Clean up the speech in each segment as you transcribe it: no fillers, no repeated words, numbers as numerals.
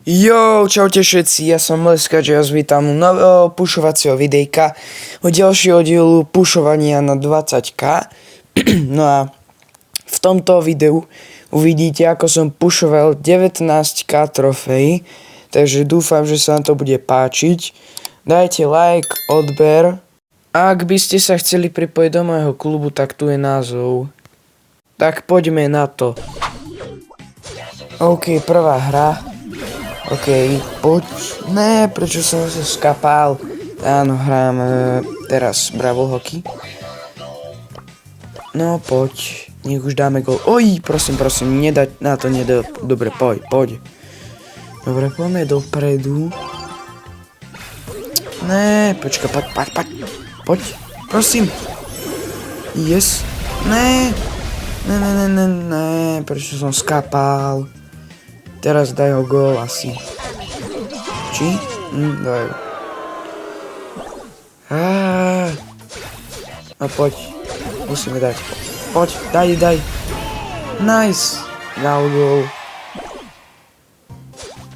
Jo, čaute všetci, ja som Leska, že vás vítam u nového pušovacieho videjka o ďalšieho dielu pušovania na 20k. No a v tomto videu uvidíte, ako som pušoval 19k trofejí, takže dúfam, že sa vám to bude páčiť. Dajte like, odber. A ak by ste sa chceli pripojiť do môjho klubu, tak tu je názov. Tak poďme na to. OK, prvá hra. OK, poď. Ne, prečo som sa skapal? Áno, hrám teraz Brawl Hockey. No, poď. Nech už dáme gol. Oj, prosím, nedať na to, Dobre, poď. Dobre, poďme dopredu. Ne, počka, poď. Prosím. Yes. Ne, prečo som skapal? Teraz daj ho gól asi. Či? Daj ho. No poď. Musíme dať. Poď, daj. Nice. Dal gól.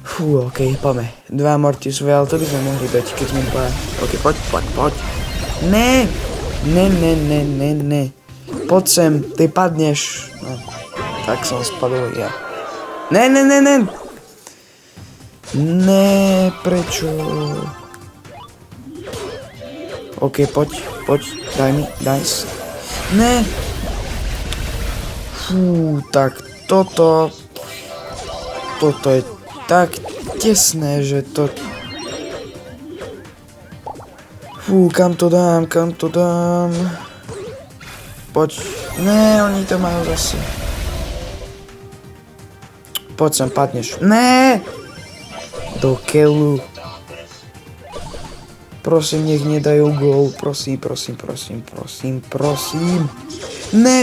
Fú, okej, poďme. 2 Mortis, ale to by sme mohli dať, keď sme dvaja. Okej, poď. Ne. Poď sem, ty padneš. No, tak som spadol ja. Ne. Ne, prečo? OK, poď, daj mi. Ne. Fú, tak toto je tak tesné, že to... Fú, kam to dám? Poď. Ne, oni to majú zase. Poď sem, padneš. Ne! Do keľu. Prosím, nech nedajú gól. Prosím. Ne!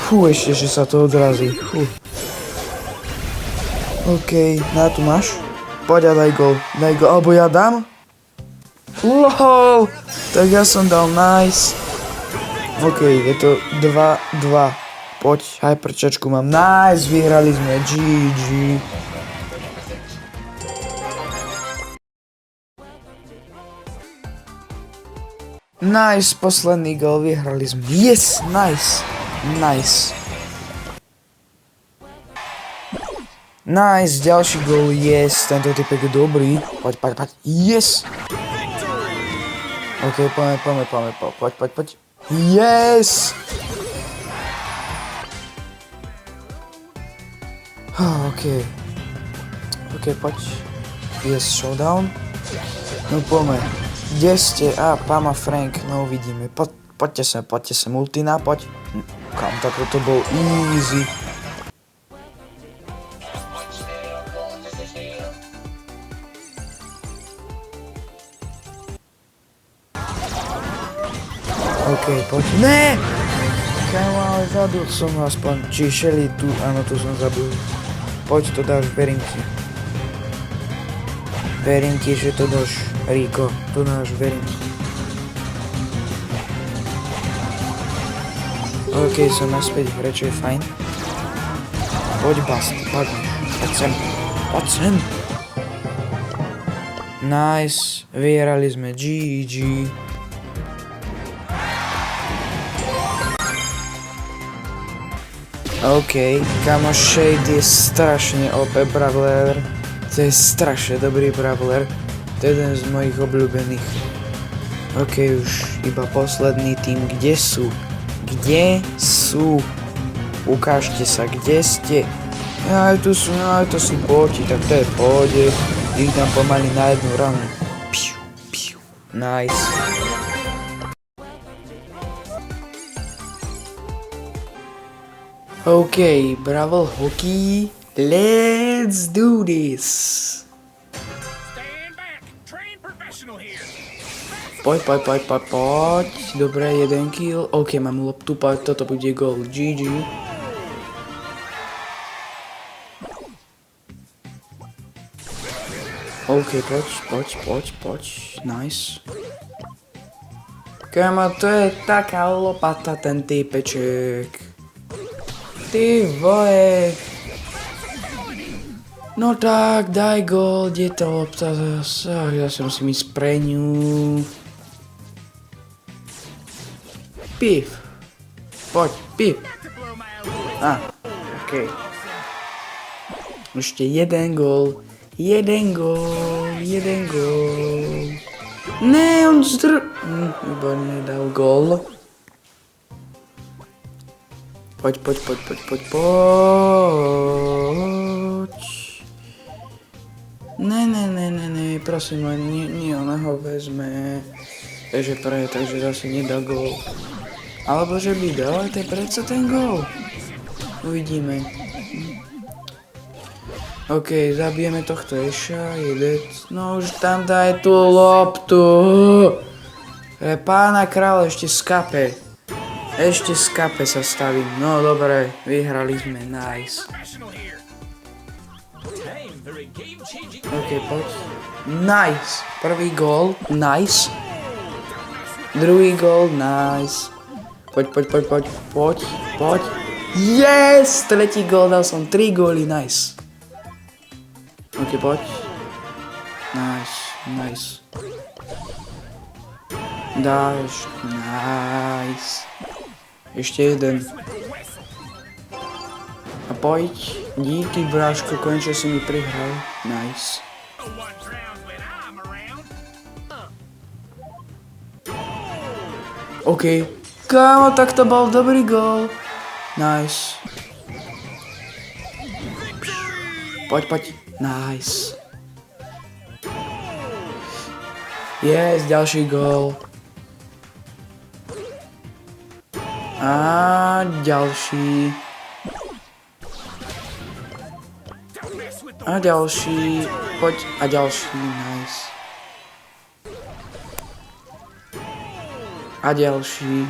Fú, ešte, že sa to odrazí. Fú. OK, na tu máš. Poď a daj gól. Alebo ja dám? LOL! Tak ja som dal nice. OK, je to 2-2. Poď, hyperčačku mám. Nice, vyhrali sme. GG. Nice, posledný gól, vyhrali sme. Yes, nice. Nice, ďalší gól, yes. Tento typek je dobrý. Poď. Yes. OK, poďme. Poď. Yes. OK, poď. Yes, showdown. No poďme. Kde ste? Pama Frank, no uvidíme. Poďte sem, Ultina, poď. Kam, tak to bol easy. OK, poď. Ne! Kámo, ale zabil som ho aspoň. Či Shelly tu, áno, tu som zabil. Poď, to dáš, verím ti, že to dáš, Rico. To dáš, verím ti. OK, som naspäť v hre, čo je fajn. Poď, Bast, poď sem. Nice, vyhrali sme, GG. OK, kamo, Shade je strašne OP brawler. To je strašne dobrý brawler. To je jeden z mojich obľúbených. OK, už iba posledný tým. Kde sú? Ukážte sa, kde ste? Aj tu sú boti, tak to je v pohode. Ich tam pomaly na jednu ranu. Piu. Nice. OK, Brawl Hockey, let's do this. Poď. Dobre, 1 kill. OK, mám loptu, toto bude gól. GG. OK, poď. Nice. Kámo, to je taká lopata, ten typeček. Ty vole. No tak, daj gól, kde je tá lopta zase? Ja si musím ísť pre ňu. Pif. Poď, pif. Okej. Ešte jeden gól. Jeden gól. Ne, on výborne dal gól. Poď. Ne, prosím, len nie, ona ho vezme. Takže zase nedá gól. Alebo že by dal, to je predsa ten gól. Uvidíme. OK, zabijeme tohto Eša, jedec. No už tam daj tú loptu. Pána kráľa ešte skape. Ešte skape sa stavím. No dobre, vyhrali sme, nice. OK, poď. Nice. Prvý gól, nice. Druhý gól, nice. Poď. Yes! Tretí gól, dal som 3 góly, nice. OK, poď. Nice. Dáš, nice. Ešte jeden. A poď. Díky, bráško, konečne si mi prihral. Nice. OK. Kámo, tak to bol dobrý gól. Nice. Poď. Nice. Yes, ďalší gól. A ďalší. Poď. A ďalší, nice. A ďalší.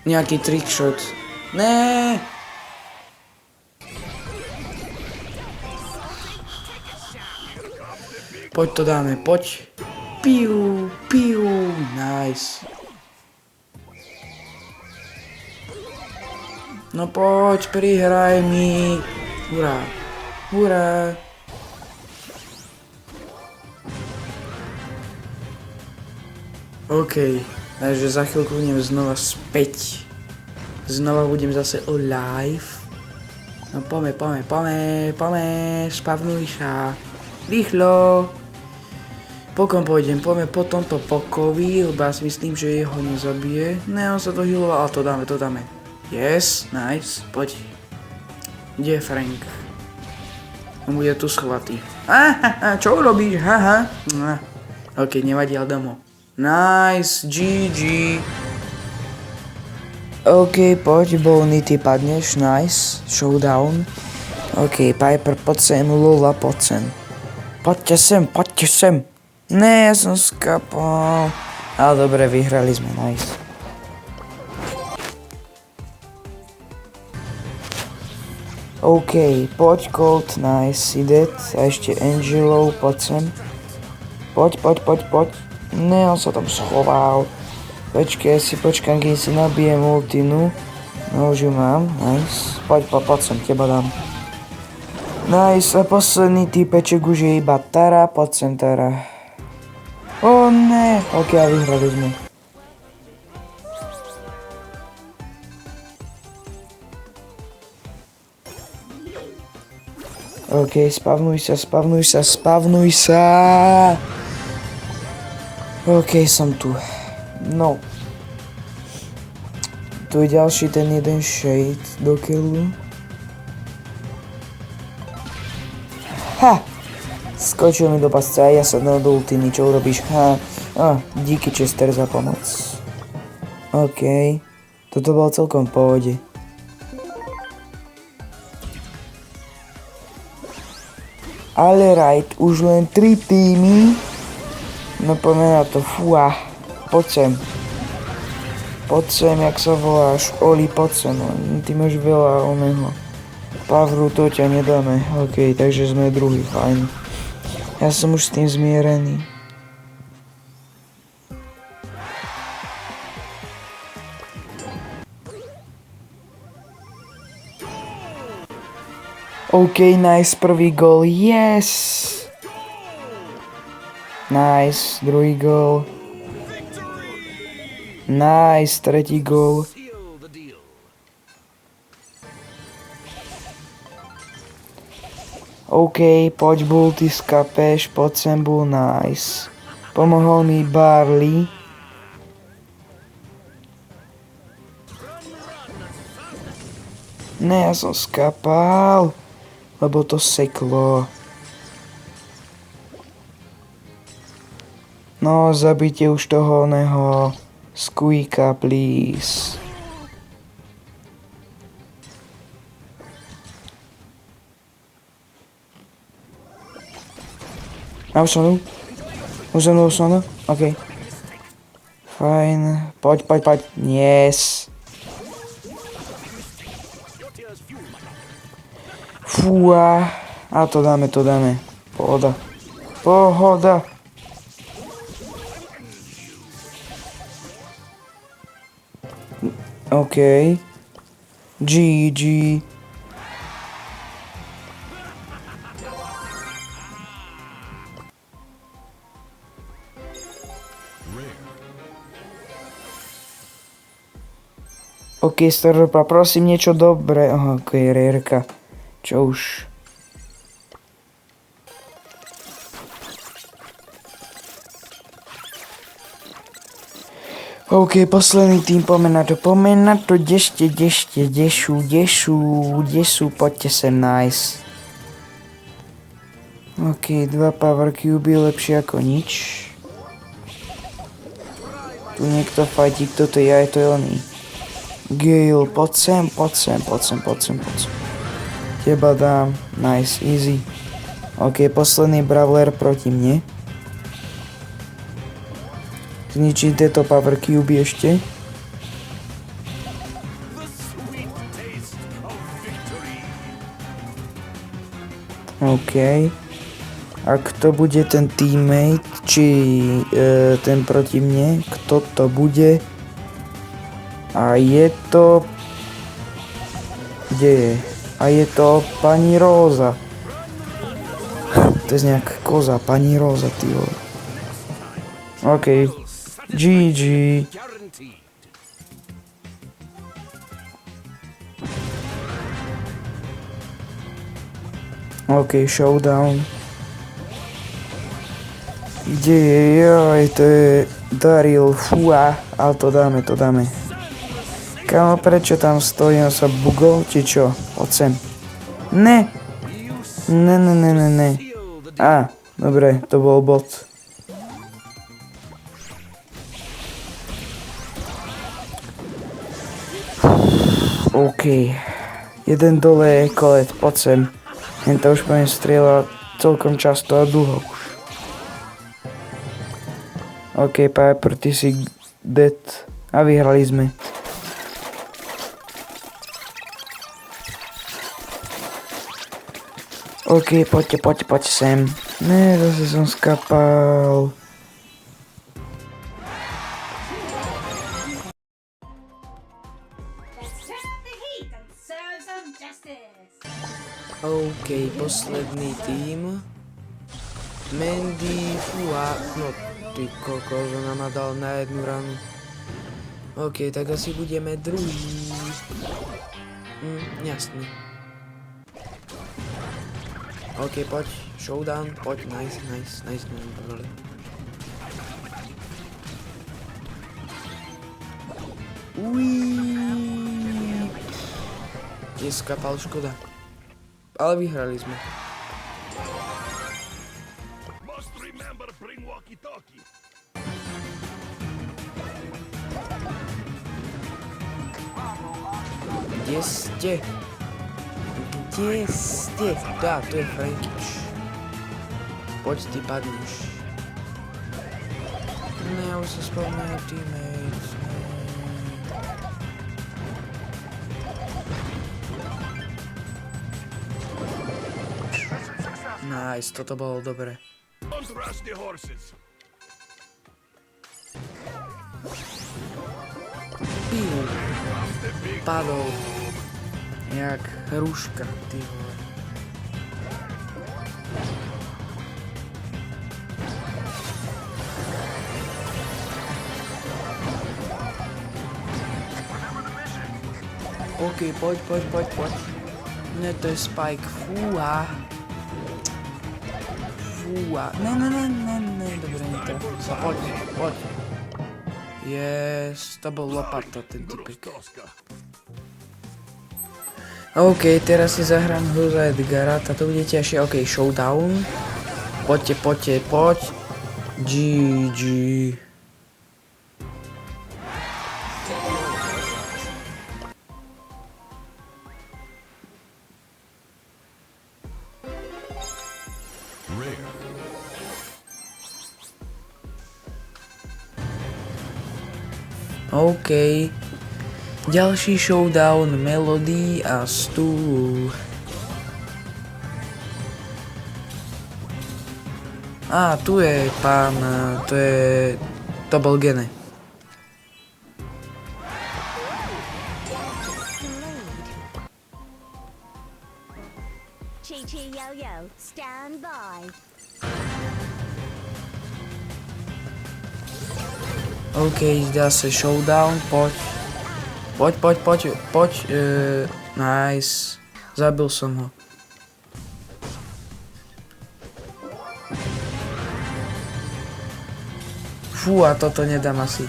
Nejaký trickshot. Né. Poď to dáme, poď. Piu, nice. No poď, prihraj mi. Hurá. OK, takže za chvíľku budem znova späť. Znova budem zase live. No poďme, spavnuj sa. Rýchlo. Pokom pôjdem, poďme po tomto pokovi, lebo ja si myslím, že jeho nezabije. Ne, on sa dohyloval, ale to dáme. Yes, nice, poď. Kde je Frank? On bude tu schovatý. Čo urobíš? OK, nevadí, ale dám ho. Nice, GG. OK, poď, Bonnie, ty padneš, nice, showdown. OK, Piper, poď sem, Lola, poď sem. Poďte sem. Ne, ja som skapal. Ale dobre, vyhrali sme, nice. OK, poď Colt, nice, Sidet. A ešte Angelo, poď sem. Poď. Ne, on sa tam schoval. Počkaj, počkám, kým si nabijem ultinu. No už ju mám, nice. Poď sem, teba dám. Nice, a posledný týpeček už je iba Tara, poď sem Tara. O ne, ok, a vyhrali sme. Ok, spavnuj sa. Ok, som tu. No. Tu je ďalší ten jeden shade do killu. Skočil mi do pasce a ja sa dal do ultiny, čo urobíš? Díky Chester za pomoc. OK, toto bolo celkom v pohode. Ale right, už len 3 týmy. No poďme na to, fúha. Poď sem, jak sa voláš, Oli, poď sem, ty máš veľa oného. Pavru, to ťa nedáme, OK, takže sme druhý, fajn. Ja som už s tým zmierený. OK, nice, prvý gól, yes! Nice, druhý gól. Nice, tretí gól. OK, poď Bull, ty skapeš, poď sem Bull, nice. Pomohol mi Barley. Ne, ja som skapal, lebo to seklo. No, zabite už toho oného Squeaka, please. Už som tu? OK. Fajn. Poď. Yes. Fúha. A to dáme. Pohoda. OK. GG. OK, Staropa, prosím niečo dobré. Aha, OK, rareka. Čo už? OK, posledný tým, poďme na to, dešte, dešu, poďte sem, nice. OK, 2 power cube, lepšie ako nič. Tu niekto fajtík, toto je to je oný. Gale, poď sem. Teba dám, nice, easy. OK, posledný brawler proti mne. Zničím tieto power cube ešte. OK. A kto bude ten teammate, či ten proti mne? Kto to bude? A je to... Kde je? A je to pani Róza. To je nejak koza, pani Róza, ty vole. OK. GG. OK, showdown. Kde je? Joj, to je Daryl, fúha. Ale to dáme. Kámo, prečo tam stojí? On sa bugol, či čo? Poď sem. Ne. Á, dobre, to bol bot. OK. Jeden dole je kolet, poď sem. Jen to už po mne strieľa celkom často a dlho už. OK, Piper, ty si dead. A vyhrali sme. OK, poďte sem. Ne, zase som skapal. OK, posledný tým. Mandy, fúha, no ty kokos, ona ma dal na jednu ranu. OK, tak asi budeme druhý. Jasný. OK, poď, showdown, poď, nice, dobre. Neskapal, škoda. Ale vyhrali sme. Kde ste? Dá, to je Frankič. Poď, ty padneš. Ne, už sa spomínal teammates. Nice, toto bolo dobre. Padol. Jak hruška, ty vole. OK, poď. Ne, to je Spike. Fúha. Ne, dobre, netrafil sa. Poď. Yes, to bol lopata, ten typek. OK, teraz si zahrám hru za Edgara, táto bude ťažšie. OK, showdown. Poďte. GG. OK. Ďalší showdown Melody a Stu. Tu je pán, to bol Gene. Chi-Chi Yo-Yo, stand by. OK, zdá sa showdown, poď. Nice. Zabil som ho. Fú, a toto nedám asi.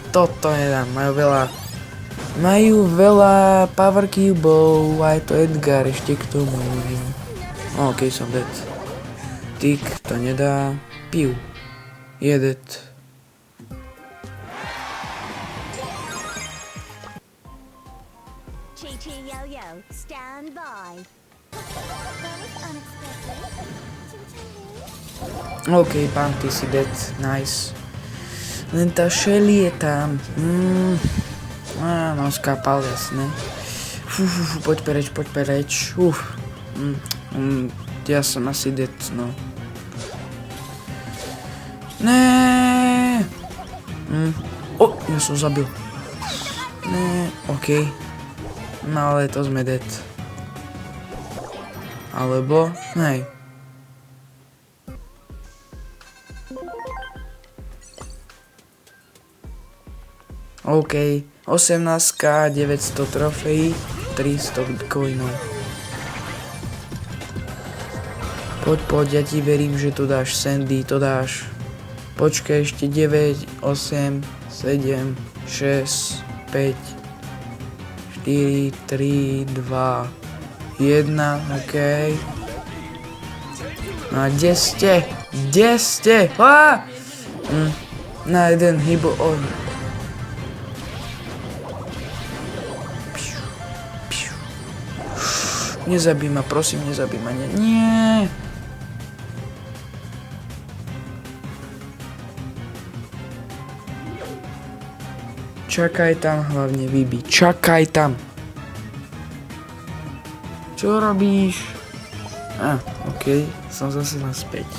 Majú veľa power cubov, aj to Edgar ešte k tomu. OK, som dead. Tik, to nedá. Piu. Je dead. Chi-Chi Yo-Yo, stand by. OK, pán, ty si dead. Nice. Len tá Shelly je tam. No, skápal, jasné. Fú, poď preč. Ja som asi dead, no. Né. Ja som zabil. Né, OK. No ale to sme dead. Alebo, hej. OK, 18k, 900 trofejí, 300 coinov. Poď, ja ti verím, že to dáš, Sandy, to dáš. Počkaj, ešte 9, 8, 7, 6, 5, 4, 3, 2, 1, OK. No a kde ste? Na jeden hýbo, Nezabij ma, prosím, nezabij ma, nie. Čakaj tam, hlavne Vibi, čakaj tam. Čo robíš? OK, som zase naspäť.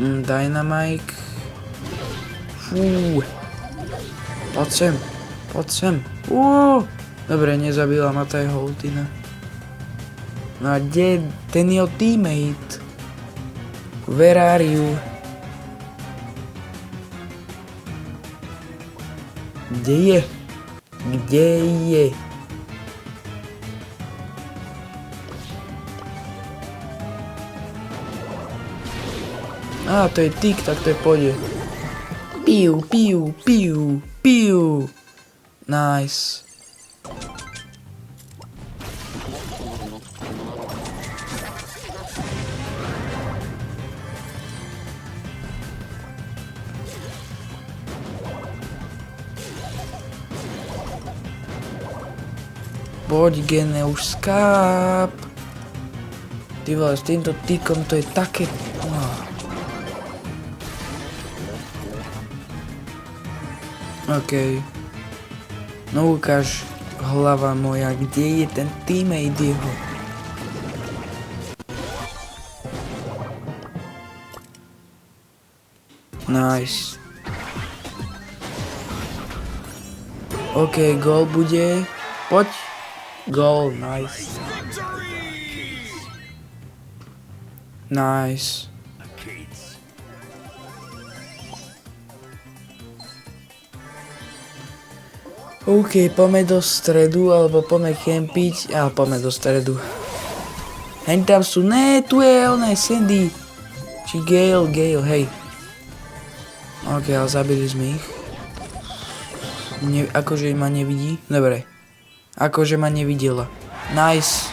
Dynamite. Fú. Poď sem. Dobre, nezabila ma tá jeho ultina. No a kde ten jeho teammate? Where are you? Kde je? To je Tik, tak to je pôjde. Piu. Nice. Poď, Gene, už skáp. Ty vole, s týmto Tikom to je také... OK. No ukáž, hlava moja, kde je ten teammate jeho? Nice. OK, gól bude. Poď. Gól, nice. Nice. OK, poďme do stredu, alebo poďme kempiť, ale poďme do stredu. Hen tam sú, ne, tu je ona, Sandy. Či Gale, hej. OK, ale zabili sme ich. Akože ma nevidí? Dobre. Akože ma nevidela. Nice.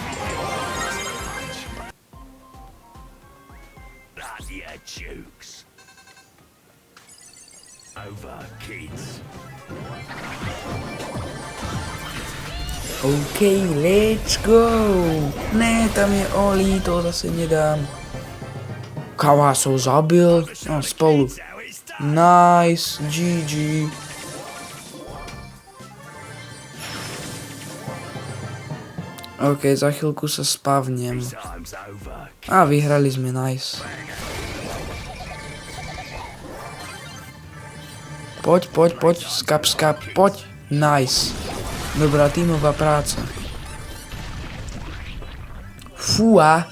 OK, let's go. Ne, tam je Oli, to zase nedám. Kawasov zabil. No, spolu. Nice, GG. OK, za chvíľku sa spavnem. A vyhrali sme, nice. Poď, skap, poď. Nice. Dobrá tímová práca. Fúha.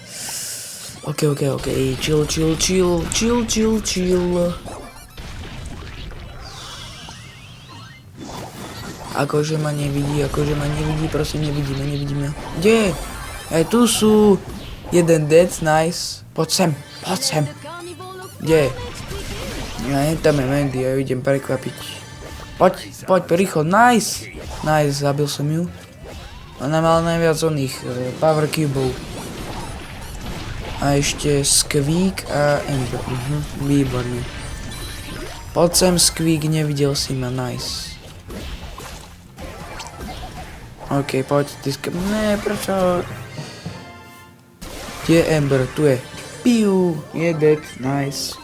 OK. Chill. Akože ma nevidí, prosím, nevidíme. Kde? Tu sú. Jeden dead, nice. Poď sem. Kde? Ja tam je Mandy, ja ju idem prekvapiť. Poď, rýchlo, nice, zabil som ju. Ona mala najviac oných power cubov. A ešte Squeak a Ember, výborne. Poď sem Squeak, nevidel si ma, nice. OK, poď, ne, prečo? Kde je Ember, tu je. Piu, je dead, nice.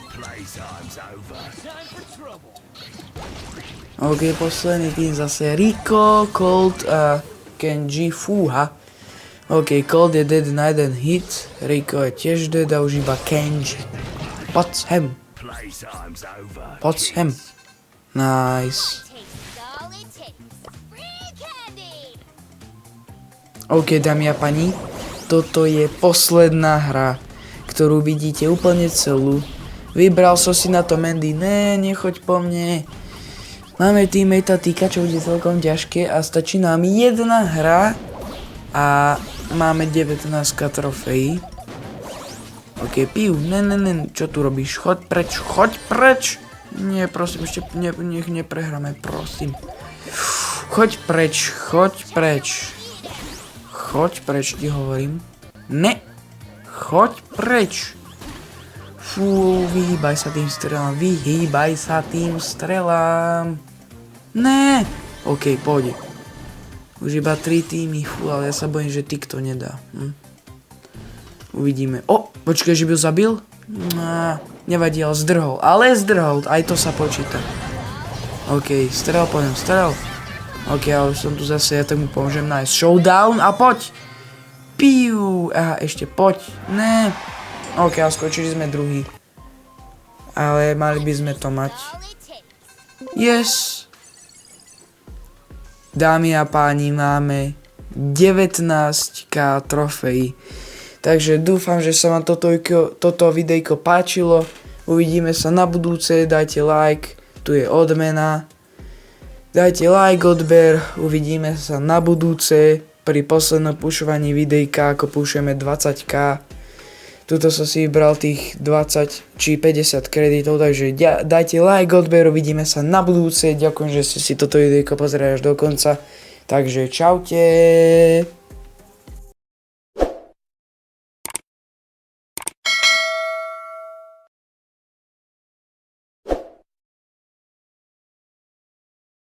OK, posledný tým zase Rico, Colt a Kenji, fúha. OK, Colt je dead na jeden hit, Rico je tiež dead a už iba Kenji. Poď sem. Nice. OK, dámy a pani, toto je posledná hra, ktorú vidíte úplne celú. Vybral som si na to Mandy, ne, nechoď po mne. Máme teammate týka, čo bude celkom ťažké a stačí nám jedna hra a máme 19 trofejí. OK, piu, ne, čo tu robíš? Choď preč. Nie, prosím, ešte nech neprehráme, prosím. Choď preč, ti hovorím. Ne, choď preč. Fú, vyhýbaj sa tým strelám. Ne. OK, pôjde. Už iba 3 týmy, fú, ale ja sa bojím, že Tik to nedá. Uvidíme. Počkaj, že by ho zabil? Nevadí, ale zdrhol. Aj to sa počíta. OK, strel. OK, ale som tu zase, ja tomu pomôžem nájsť. Showdown a poď. Piu. Aha, ešte poď. Ne. OK, ale skočili sme druhý. Ale mali by sme to mať. Yes. Dámy a páni, máme 19k trofejí. Takže dúfam, že sa vám toto videjko páčilo. Uvidíme sa na budúce, dajte like, tu je odmena. Dajte like, odber, uvidíme sa na budúce pri poslednom pušovaní videjka, ako pušujeme 20k. Tuto som si vybral tých 20 či 50 kreditov, takže dajte like, odber, uvidíme sa na budúce. Ďakujem, že ste si toto videjko pozerali až do konca. Takže čaute.